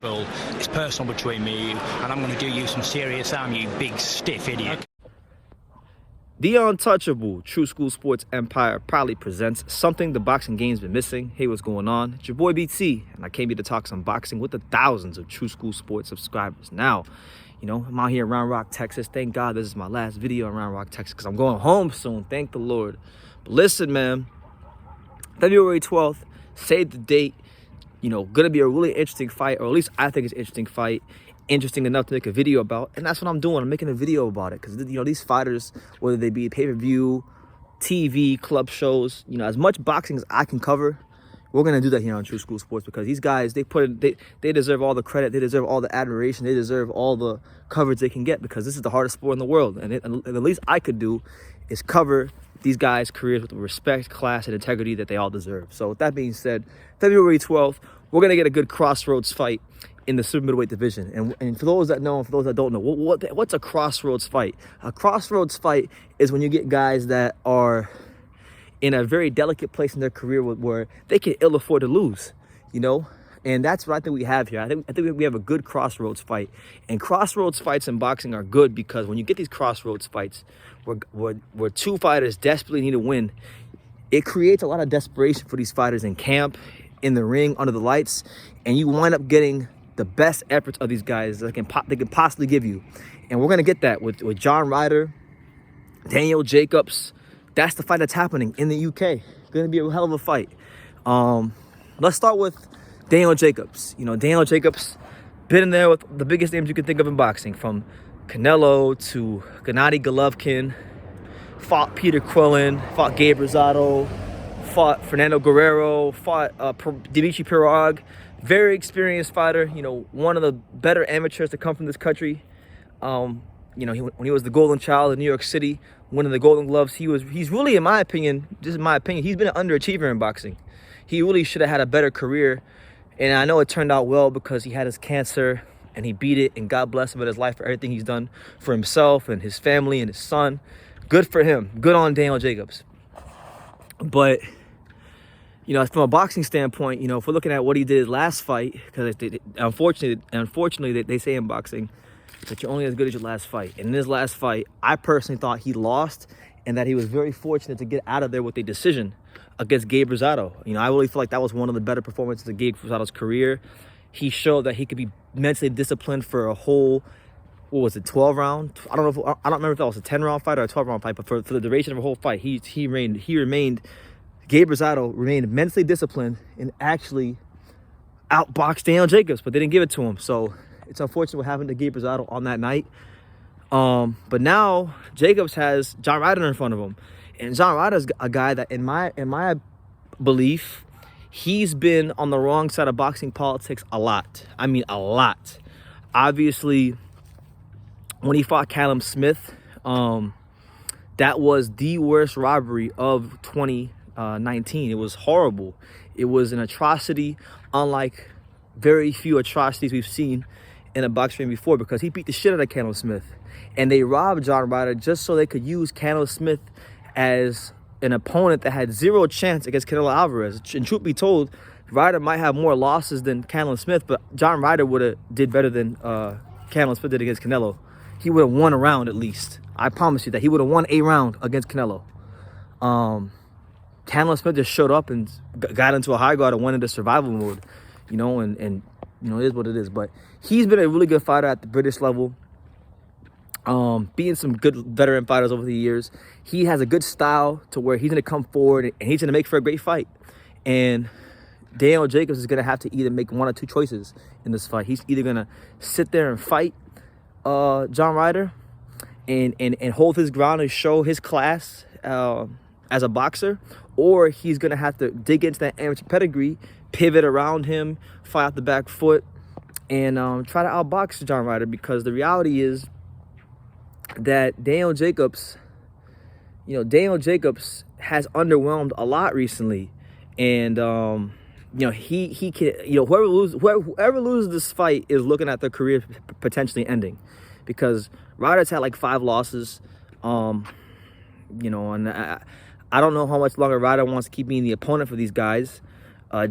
Well, it's personal between me and you, and I'm going to do you some serious harm, you big stiff idiot. The untouchable True School Sports Empire proudly presents something the boxing game's been missing. Hey, what's going on? It's your boy BT, and I came here to talk some boxing with the thousands of True School Sports subscribers. Now, I'm out here in Round Rock, Texas. Thank God this is my last video in Round Rock, Texas, because I'm going home soon. Thank the Lord. But listen, man, February 12th, save the date. Gonna be a really interesting fight, or at least I think it's an interesting fight. Interesting enough to make a video about, and that's what I'm doing. I'm making a video about it because these fighters, whether they be pay-per-view, TV, club shows, as much boxing as I can cover, we're gonna do that here on True School Sports, because these guys, they deserve all the credit, they deserve all the admiration, they deserve all the coverage they can get, because this is the hardest sport in the world, and the least I could do is cover these guys' careers with the respect, class, and integrity that they all deserve. So with that being said, February 12th, we're gonna get a good Crossroads fight in the super middleweight division. And for those that know, and for those that don't know, what's a Crossroads fight? A Crossroads fight is when you get guys that are in a very delicate place in their career where they can ill afford to lose, And that's what I think we have here. I think we have a good Crossroads fight. And Crossroads fights in boxing are good because when you get these Crossroads fights where two fighters desperately need to win, it creates a lot of desperation for these fighters in camp, in the ring, under the lights, and you wind up getting the best efforts of these guys that they can possibly give you. And we're going to get that with John Ryder, Daniel Jacobs. That's the fight that's happening in the UK. Going to be a hell of a fight. Let's start with Daniel Jacobs. Daniel Jacobs been in there with the biggest names you can think of in boxing, from Canelo to Gennady Golovkin, fought Peter Quillen, fought Gabe Rosado, fought Fernando Guerrero, fought Dimitri Pirog. Very experienced fighter, one of the better amateurs to come from this country. When he was the golden child in New York City, winning the Golden Gloves, he's really, in my opinion, he's been an underachiever in boxing. He really should have had a better career. And I know it turned out well because he had his cancer and he beat it, and God bless him with his life for everything he's done for himself and his family and his son. Good for him. Good on Daniel Jacobs. But from a boxing standpoint, if we're looking at what he did his last fight, because unfortunately, they say in boxing that you're only as good as your last fight. And in his last fight, I personally thought he lost, and that he was very fortunate to get out of there with a decision against Gabe Rosado. I really feel like that was one of the better performances of Gabe Rosado's career. He showed that he could be mentally disciplined for a whole, 12 round? I don't remember if that was a 10-round fight or a 12-round fight, but for the duration of a whole fight, Gabe Rosado remained mentally disciplined and actually outboxed Daniel Jacobs, but they didn't give it to him. So it's unfortunate what happened to Gabe Rosado on that night. But now Jacobs has John Ryder in front of him. And John Ryder's a guy that, in my belief, he's been on the wrong side of boxing politics a lot. I mean, a lot. Obviously, when he fought Callum Smith, that was the worst robbery of 2019. It was horrible. It was an atrocity unlike very few atrocities we've seen in a boxing ring before, because he beat the shit out of Callum Smith. And they robbed John Ryder just so they could use Callum Smith as an opponent that had zero chance against Canelo Alvarez. And truth be told, Ryder might have more losses than Callum Smith, but John Ryder would have did better than Callum Smith did against Canelo. He would have won a round at least. I promise you that. He would have won a round against Canelo. Callum Smith just showed up and got into a high guard and went into survival mode, and it is what it is. But he's been a really good fighter at the British level, beating some good veteran fighters over the years. He has a good style to where he's going to come forward and he's going to make for a great fight. And Daniel Jacobs is going to have to either make one or two choices in this fight. He's either going to sit there and fight John Ryder and hold his ground and show his class as a boxer, or he's going to have to dig into that amateur pedigree, pivot around him, fight out the back foot, and try to outbox John Ryder, because the reality is that Daniel Jacobs has underwhelmed a lot recently. And he can, whoever loses this fight is looking at their career potentially ending, because Ryder's had like 5 losses. And I don't know how much longer Ryder wants to keep being the opponent for these guys.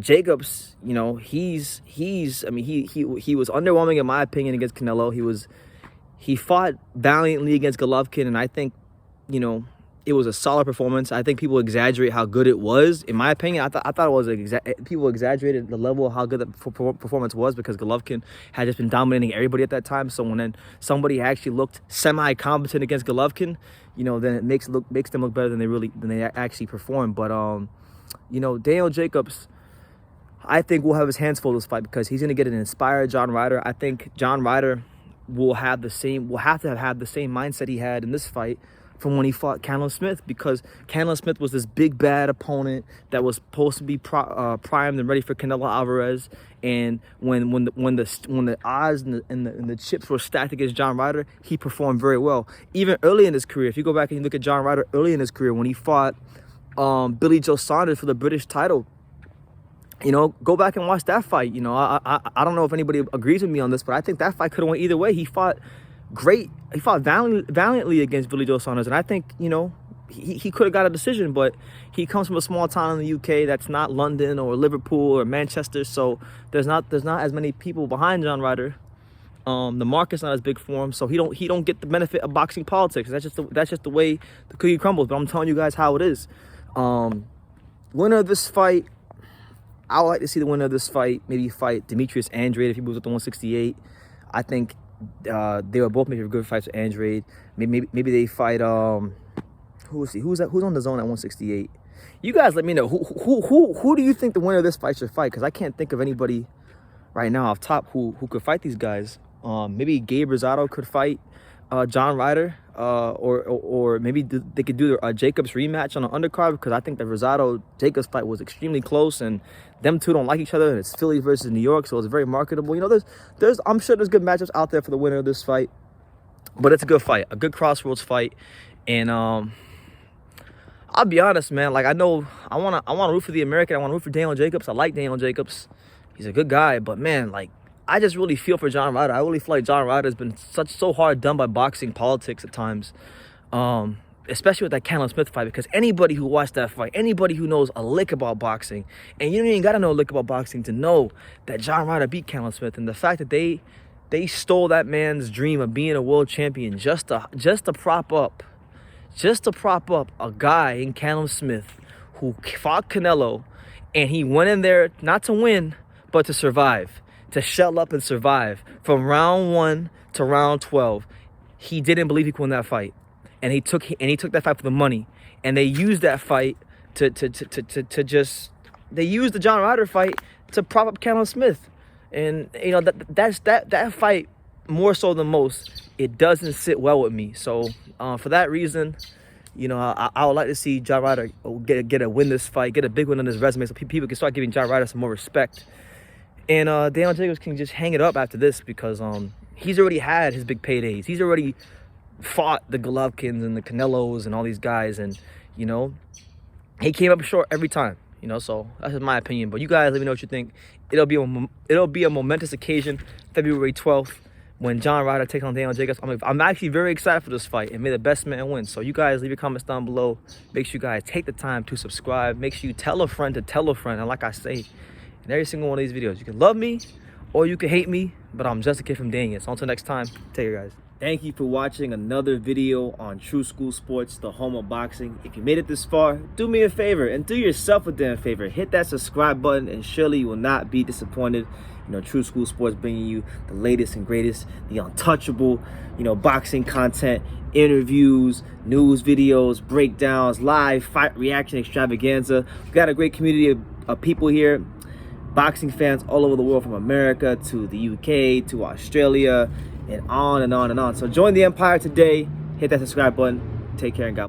Jacobs, you know, I mean, he was underwhelming in my opinion against Canelo. He fought valiantly against Golovkin, and I think, you know, it was a solid performance. I think people exaggerate how good it was. In my opinion, I thought it was people exaggerated the level of how good the performance was, because Golovkin had just been dominating everybody at that time. So when then somebody actually looked semi-competent against Golovkin, you know, then it makes them look better than they actually performed. But you know, Daniel Jacobs, I think, will have his hands full this fight, because he's going to get an inspired John Ryder. I think John Ryder will have the same mindset he had in this fight from when he fought Canelo Smith, because Canelo Smith was this big bad opponent that was supposed to be primed and ready for Canelo Alvarez. And when the odds and the chips were stacked against John Ryder, he performed very well. Even early in his career, if you go back and you look at John Ryder early in his career when he fought Billy Joe Saunders for the British title, you know, go back and watch that fight. You know, I don't know if anybody agrees with me on this, but I think that fight could have went either way. He fought great. He fought valiantly against Billy Joe Saunders, and I think, you know, he could have got a decision, but he comes from a small town in the UK that's not London or Liverpool or Manchester, so there's not as many people behind John Ryder. The market's not as big for him, so he don't get the benefit of boxing politics. That's just the way the cookie crumbles. But I'm telling you guys how it is. Winner of this fight, I would like to see the winner of this fight maybe fight Demetrius Andrade if he moves up to 168. I think they were both making good fights with Andrade. Maybe they fight who's on the zone at 168. You guys let me know who do you think the winner of this fight should fight, because I can't think of anybody right now off top who could fight these guys. Maybe Gabe Rosado could fight John Ryder, or maybe they could do the Jacobs rematch on the undercard, because I think the Rosado Jacobs fight was extremely close, and them two don't like each other, and it's Philly versus New York, so it's very marketable. You know, I'm sure there's good matchups out there for the winner of this fight, but it's a good fight, a good Crossroads fight. And I'll be honest, man, like, I know I want to root for the American. I want to root for Daniel Jacobs. I like Daniel Jacobs. He's a good guy, but man, like, I just really feel for John Ryder. I really feel like John Ryder has been so hard done by boxing politics at times, especially with that Canelo Smith fight, because anybody who watched that fight, anybody who knows a lick about boxing, and you don't even got to know a lick about boxing to know that John Ryder beat Canelo Smith, and the fact that they stole that man's dream of being a world champion just to prop up a guy in Canelo Smith who fought Canelo, and he went in there not to win, but to survive, to shell up and survive from round 1 to round 12. He didn't believe he could win that fight, and he took that fight for the money. And they used that fight they used the John Ryder fight to prop up Canelo Smith. And you know, that fight, more so than most, it doesn't sit well with me. So for that reason, you know, I would like to see John Ryder get a win this fight, get a big win on his resume, so people can start giving John Ryder some more respect. And Daniel Jacobs can just hang it up after this, because he's already had his big paydays. He's already fought the Golovkins and the Canelos and all these guys, and you know, he came up short every time. You know, so that's just my opinion. But you guys let me know what you think. It'll be a momentous occasion, February 12th, when John Ryder takes on Daniel Jacobs. I'm actually very excited for this fight, and may the best man win. So you guys leave your comments down below. Make sure you guys take the time to subscribe. Make sure you tell a friend to tell a friend. And like I say in every single one of these videos, you can love me or you can hate me, but I'm just a kid from Daniel. So until next time, take care, guys. Thank you for watching another video on True School Sports, the home of boxing. If you made it this far, do me a favor and do yourself a damn favor. Hit that subscribe button, and surely you will not be disappointed. You know, True School Sports bringing you the latest and greatest, the untouchable, you know, boxing content, interviews, news videos, breakdowns, live fight reaction extravaganza. We've got a great community of people here, boxing fans all over the world, from America to the UK to Australia, and on and on and on. So join the empire today. Hit that subscribe button. Take care and God bless.